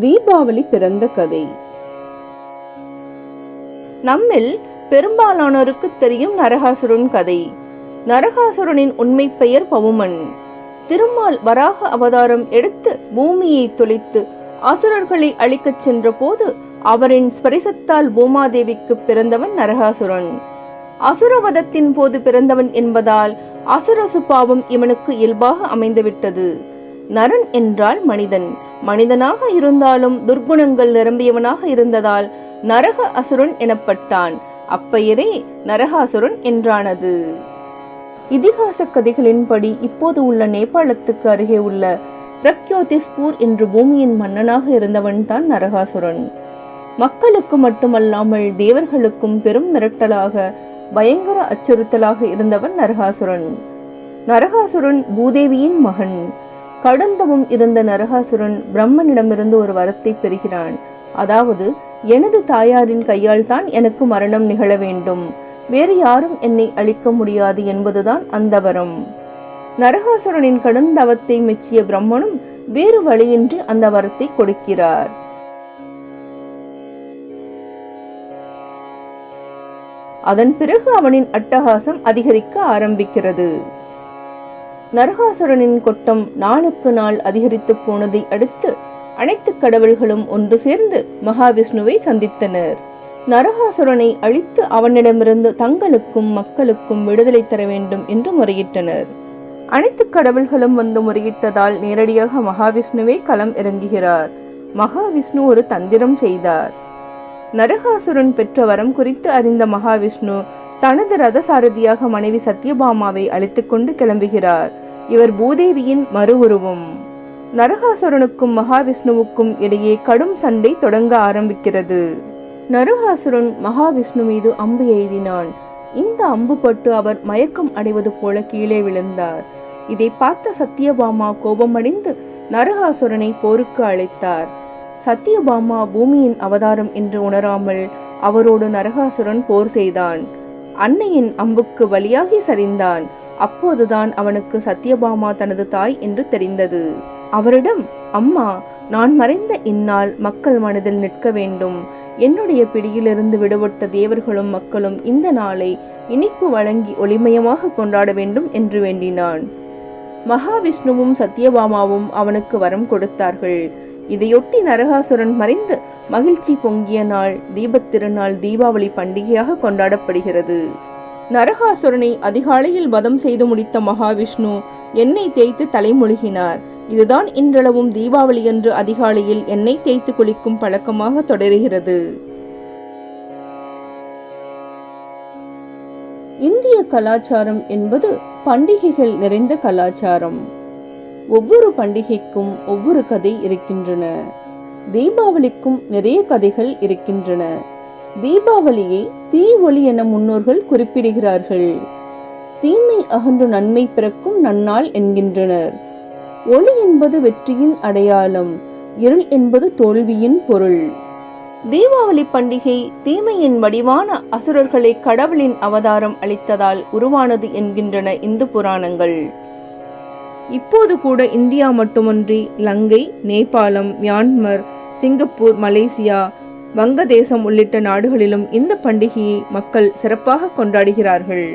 தீபாவளி பிறந்த கதை. நம்மில் பெரும்பாலானோருக்கு தெரியும் நரகாசுரன் கதை. நரகாசுரனின் உண்மை பெயர் பவுமன். திருமால் வராக அவதாரம் எடுத்து பூமியை தொலைத்து அசுரர்களை அழிக்கச் சென்ற போது அவரின் ஸ்பரிசத்தால் பூமாதேவிக்கு பிறந்தவன் நரகாசுரன். அசுரவதத்தின் போது பிறந்தவன் என்பதால் அசுர சுபாவம் இவனுக்கு இயல்பாக அமைந்துவிட்டது. நரன் என்றால் மனிதன். மனிதனாக இருந்தாலும் துர்குணங்கள் நிரம்பியவனாக இருந்ததால் நரக அசுரன் எனப்பட்டான். அப்பெயரே நரகாசுரன் என்றானது. இதிகாச கதைகளின்படி இப்போது உள்ள நேபாளத்துக்கு அருகே உள்ள பிரக்யோதிஸ்பூர் என்ற பூமியின் மன்னனாக இருந்தவன் தான் நரகாசுரன். மக்களுக்கு மட்டுமல்லாமல் தேவர்களுக்கும் பெரும் மிரட்டலாக பயங்கர அச்சுறுத்தலாக இருந்தவன் நரகாசுரன். நரகாசுரன் பூதேவியின் மகன். கடுந்தமும் இருந்த நரகாசுரன் பிரம்மனிடமிருந்து ஒரு வரத்தை பெறுகிறான். அதாவது, எனது தாயாரின் கையால் தான் எனக்கு மரணம் நிகழ வேண்டும், வேறு யாரும் என்னை அழிக்க முடியாது என்பதுதான் அந்த வரம். நரகாசுரனின் கடுந்தவத்தை மெச்சிய பிரம்மனும் வேறு வழியின்றி அந்த வரத்தை கொடுக்கிறார். அதன் பிறகு அவனின் அட்டகாசம் அதிகரிக்க ஆரம்பிக்கிறது. நரகாசுரனின் கொட்டம் நாளுக்கு நாள் அதிகரித்து போனதை அடுத்து அனைத்து கடவுள்களும் ஒன்று சேர்ந்து மகாவிஷ்ணுவை சந்தித்தனர். நரகாசுரனை அழித்து அவனிடமிருந்து தங்களுக்கும் மக்களுக்கும் விடுதலை தர வேண்டும் என்று முறையிட்டனர். அனைத்து கடவுள்களும் வந்து முறையிட்டதால் நேரடியாக மகாவிஷ்ணுவே களம் இறங்குகிறார். மகாவிஷ்ணு ஒரு தந்திரம் செய்தார். நரகாசுரன் பெற்ற வரம் குறித்து அறிந்த மகாவிஷ்ணு தனது ரத சாரதியாக மனைவி சத்யபாமாவை அழைத்துக் கொண்டு கிளம்புகிறார். இவர் பூதேவியின் மறு உருவம். நரகாசுரனுக்கும் மகாவிஷ்ணுவுக்கும் இடையே கடும் சண்டை தொடங்க ஆரம்பிக்கிறது. நரகாசுரன் மகாவிஷ்ணு மீது அம்பு எய்தினான். இந்த அம்பு பட்டு அவர் மயக்கம் அடைவது போல கீழே விழுந்தார். இதை பார்த்த சத்யபாமா கோபமடைந்து நரகாசுரனை போருக்கு அழைத்தார். சத்யபாமா பூமியின் அவதாரம் என்று உணராமல் அவரோடு நரகாசுரன் போர் செய்தான். அன்னையின் அம்புக்கு வலியாகி சரிந்தான். அப்போதுதான் அவனுக்கு சத்யபாமா தனது தாய் என்று தெரிந்தது. அவரிடம், அம்மா, நான் மறைந்த இந்நாள் மக்கள் மனதில் நிற்க வேண்டும். என்னுடைய பிடியிலிருந்து விடுபட்ட தேவர்களும் மக்களும் இந்த நாளை இனிப்பு வழங்கி ஒளிமயமாக கொண்டாட வேண்டும் என்று வேண்டினான். மகாவிஷ்ணுவும் சத்யபாமாவும் அவனுக்கு வரம் கொடுத்தார்கள். இதையொட்டி நரகாசுரன் மறைந்து மகிழ்ச்சி பொங்கிய நாள் தீபத்திருநாள் தீபாவளி பண்டிகையாக கொண்டாடப்படுகிறது. நரகாசுரனை அதிகாலையில் வதம் செய்து முடித்த மகாவிஷ்ணு எண்ணெய் தேய்த்து தலைமொழிகினார். இதுதான் இன்றளவும் தீபாவளி அன்று அதிகாலையில் எண்ணெய் தேய்த்து குளிக்கும் பழக்கமாக தொடர்கிறது. இந்திய கலாச்சாரம் என்பது பண்டிகைகள் நிறைந்த கலாச்சாரம். ஒவ்வொரு பண்டிகைக்கும் ஒவ்வொரு கதை இருக்கின்றன. தீபாவளிக்கும் நிறைய கதைகள் இருக்கின்றன. தீபாவளியை தீ ஒளி என முன்னோர்கள் குறிப்பிடுகிறார்கள். தீமை அகன்று நன்மை பிறக்கும் நன்னாள் என்கின்றனர். ஒளி என்பது வெற்றியின் அடையாளம், இருள் என்பது தோல்வியின் பொருள். தீபாவளி பண்டிகை தீமையின் வடிவான அசுரர்களை கடவுளின் அவதாரம் அளித்ததால் உருவானது என்கின்றன இந்து புராணங்கள். இப்போது கூட இந்தியா மட்டுமன்றி லங்கை, நேபாளம், மியான்மர், சிங்கப்பூர், மலேசியா, வங்கதேசம் உள்ளிட்ட நாடுகளிலும் இந்த பண்டிகையை மக்கள் சிறப்பாக கொண்டாடுகிறார்கள்.